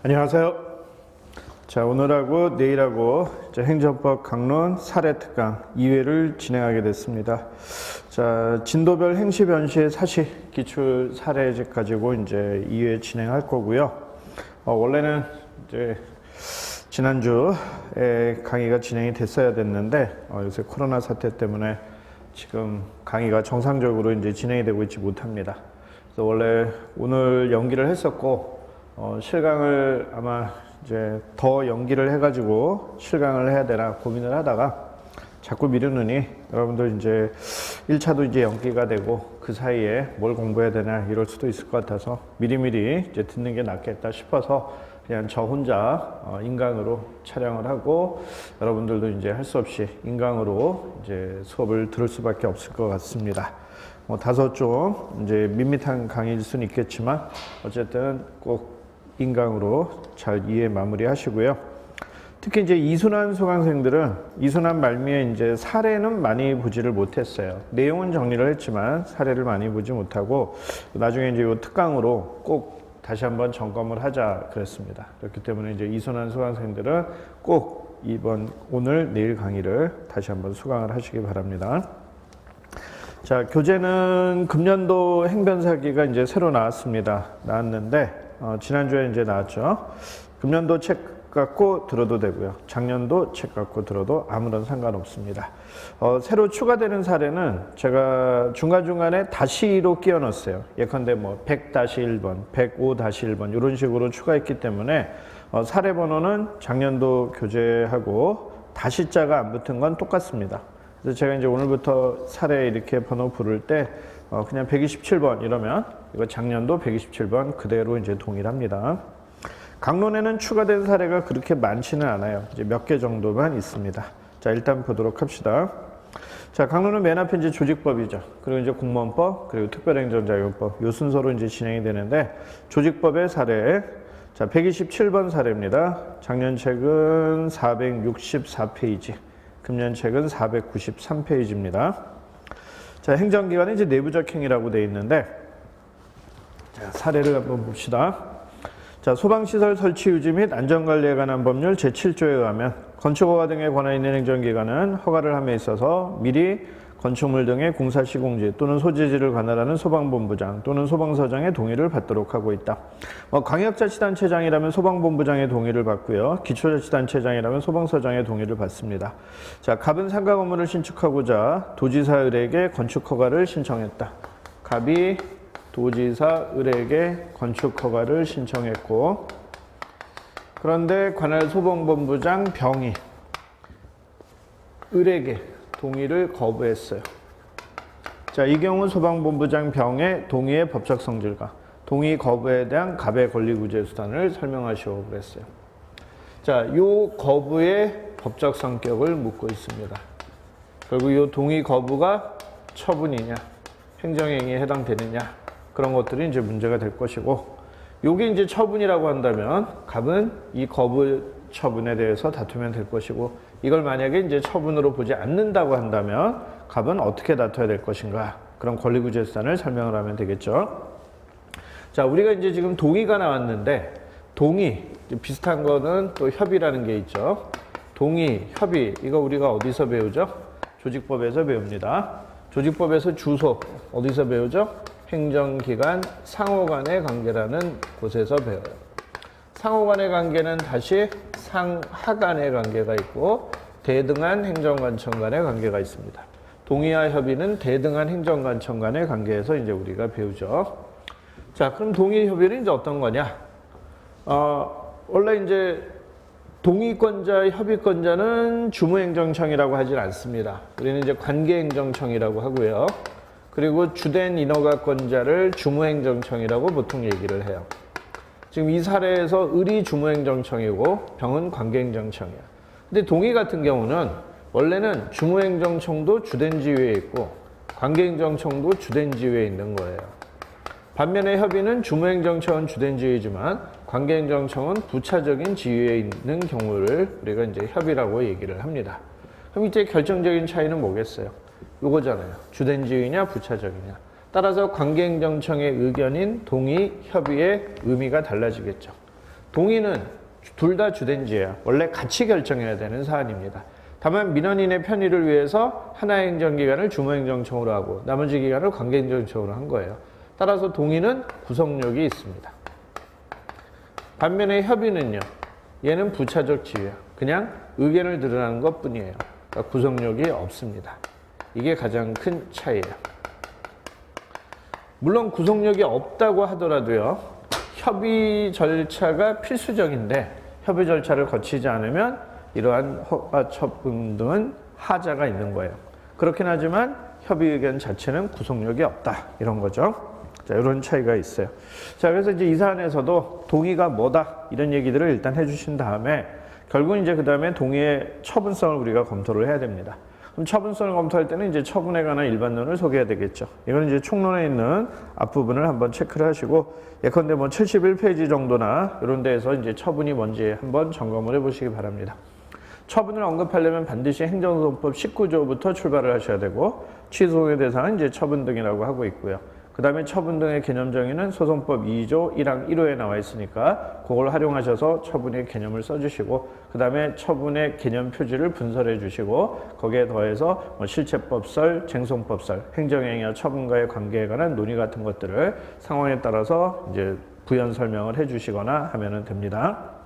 안녕하세요. 자, 오늘하고 내일하고 행정법 강론 사례 특강 2회를 진행하게 됐습니다. 자, 진도별 행시 변시의 사시 기출 사례집 가지고 이제 2회 진행할 거고요. 원래는 이제 지난주에 강의가 진행이 됐어야 됐는데 요새 코로나 사태 때문에 지금 강의가 정상적으로 이제 진행이 되고 있지 못합니다. 그래서 원래 오늘 연기를 했었고 실강을 아마 이제 더 연기를 해가지고 실강을 해야 되나 고민을 하다가 자꾸 미루느니 여러분들 이제 1차도 이제 연기가 되고 그 사이에 뭘 공부해야 되나 이럴 수도 있을 것 같아서 미리미리 이제 듣는 게 낫겠다 싶어서 그냥 저 혼자 인강으로 촬영을 하고 여러분들도 이제 할 수 없이 인강으로 이제 수업을 들을 수밖에 없을 것 같습니다. 다소 좀 이제 밋밋한 강의일 수는 있겠지만 어쨌든 꼭 인강으로 잘 이해 마무리 하시고요. 특히 이제 이순환 수강생들은 이순환 말미에 이제 사례는 많이 보지를 못했어요. 내용은 정리를 했지만 사례를 많이 보지 못하고 나중에 이제 이 특강으로 꼭 다시 한번 점검을 하자 그랬습니다. 그렇기 때문에 이제 이순환 수강생들은 꼭 오늘 내일 강의를 다시 한번 수강을 하시기 바랍니다. 자, 교재는 금년도 행변사기가 이제 새로 나왔는데 지난주에 이제 나왔죠. 금년도 책 갖고 들어도 되고요. 작년도 책 갖고 들어도 아무런 상관없습니다. 새로 추가되는 사례는 제가 중간중간에 다시로 끼워 넣었어요. 예컨대 뭐 100-1번, 105-1번 이런 식으로 추가했기 때문에 사례 번호는 작년도 교재하고 다시자가 안 붙은 건 똑같습니다. 그래서 제가 이제 오늘부터 사례 이렇게 번호 부를 때 그냥 127번 이러면 이거 작년도 127번 그대로 이제 동일합니다. 강론에는 추가된 사례가 그렇게 많지는 않아요. 이제 몇 개 정도만 있습니다. 자, 일단 보도록 합시다. 자, 강론은 맨 앞에 이제 조직법이죠. 그리고 이제 공무원법, 그리고 특별행정자유법 요 순서로 이제 진행이 되는데 조직법의 사례. 자, 127번 사례입니다. 작년 책은 464페이지, 금년 책은 493페이지입니다. 자, 행정기관의 이제 내부적 행위라고 되어 있는데, 자, 사례를 한번 봅시다. 자, 소방시설 설치 유지 및 안전관리에 관한 법률 제7조에 의하면 건축허가 등에 관한 있는 행정기관은 허가를 함에 있어서 미리 건축물 등의 공사 시공지 또는 소재지를 관할하는 소방본부장 또는 소방서장의 동의를 받도록 하고 있다. 광역자치단체장이라면 소방본부장의 동의를 받고요. 기초자치단체장이라면 소방서장의 동의를 받습니다. 자, 갑은 상가 건물을 신축하고자 도지사 을에게 건축허가를 신청했다. 갑이 도지사 을에게 건축허가를 신청했고, 그런데 관할 소방본부장 병이 을에게 동의를 거부했어요. 자, 이 경우 소방본부장 병의 동의의 법적 성질과 동의 거부에 대한 갑의 권리구제 수단을 설명하시오 그랬어요. 자, 요 거부의 법적 성격을 묻고 있습니다. 그리고 요 동의 거부가 처분이냐, 행정행위에 해당되느냐, 그런 것들이 이제 문제가 될 것이고, 요게 이제 처분이라고 한다면 갑은 이 거부 처분에 대해서 다투면 될 것이고, 이걸 만약에 이제 처분으로 보지 않는다고 한다면 갑은 어떻게 다퉈야 될 것인가, 그런 권리구제 수단을 설명을 하면 되겠죠. 자, 우리가 이제 지금 동의가 나왔는데, 동의 비슷한 거는 또 협의라는 게 있죠. 동의, 협의, 이거 우리가 어디서 배우죠? 조직법에서 배웁니다. 조직법에서 주소 어디서 배우죠? 행정기관 상호 간의 관계라는 곳에서 배워요. 상호 간의 관계는 다시 상하 간의 관계가 있고 대등한 행정관청 간의 관계가 있습니다. 동의와 협의는 대등한 행정관청 간의 관계에서 이제 우리가 배우죠. 자, 그럼 동의 협의는 이제 어떤 거냐? 원래 이제 동의권자, 협의권자는 주무행정청이라고 하질 않습니다. 우리는 이제 관계행정청이라고 하고요. 그리고 주된 인허가권자를 주무행정청이라고 보통 얘기를 해요. 지금 이 사례에서 을이 주무행정청이고 병은 관계행정청이야. 근데 동의 같은 경우는 원래는 주무행정청도 주된 지위에 있고 관계행정청도 주된 지위에 있는 거예요. 반면에 협의는 주무행정청은 주된 지위지만 관계행정청은 부차적인 지위에 있는 경우를 우리가 이제 협의라고 얘기를 합니다. 그럼 이제 결정적인 차이는 뭐겠어요? 요거잖아요. 주된 지위냐 부차적이냐. 따라서 관계행정청의 의견인 동의, 협의의 의미가 달라지겠죠. 동의는 둘 다 주된지예요. 원래 같이 결정해야 되는 사안입니다. 다만 민원인의 편의를 위해서 하나의 행정기관을 주무행정청으로 하고 나머지 기관을 관계행정청으로 한 거예요. 따라서 동의는 구속력이 있습니다. 반면에 협의는요. 얘는 부차적 지위예요. 그냥 의견을 드러나는 것뿐이에요. 그러니까 구속력이 없습니다. 이게 가장 큰 차이예요. 물론 구속력이 없다고 하더라도요. 협의 절차가 필수적인데 협의 절차를 거치지 않으면 이러한 허가 처분 등은 하자가 있는 거예요. 그렇긴 하지만 협의 의견 자체는 구속력이 없다. 이런 거죠. 자, 이런 차이가 있어요. 자, 그래서 이제 이 사안에서도 동의가 뭐다. 이런 얘기들을 일단 해주신 다음에 결국은 이제 그 다음에 동의의 처분성을 우리가 검토를 해야 됩니다. 그럼 처분성을 검토할 때는 이제 처분에 관한 일반론을 소개해야 되겠죠. 이거는 이제 총론에 있는 앞부분을 한번 체크를 하시고 예컨대 뭐 71페이지 정도나 이런 데에서 이제 처분이 뭔지 한번 점검을 해 보시기 바랍니다. 처분을 언급하려면 반드시 행정소송법 19조부터 출발을 하셔야 되고 취소의 대상은 이제 처분 등이라고 하고 있고요. 그 다음에 처분 등의 개념 정의는 소송법 2조 1항 1호에 나와 있으니까 그걸 활용하셔서 처분의 개념을 써주시고 그 다음에 처분의 개념 표지를 분설해 주시고 거기에 더해서 뭐 실체법설, 쟁송법설, 행정행위와 처분과의 관계에 관한 논의 같은 것들을 상황에 따라서 이제 부연 설명을 해 주시거나 하면 됩니다.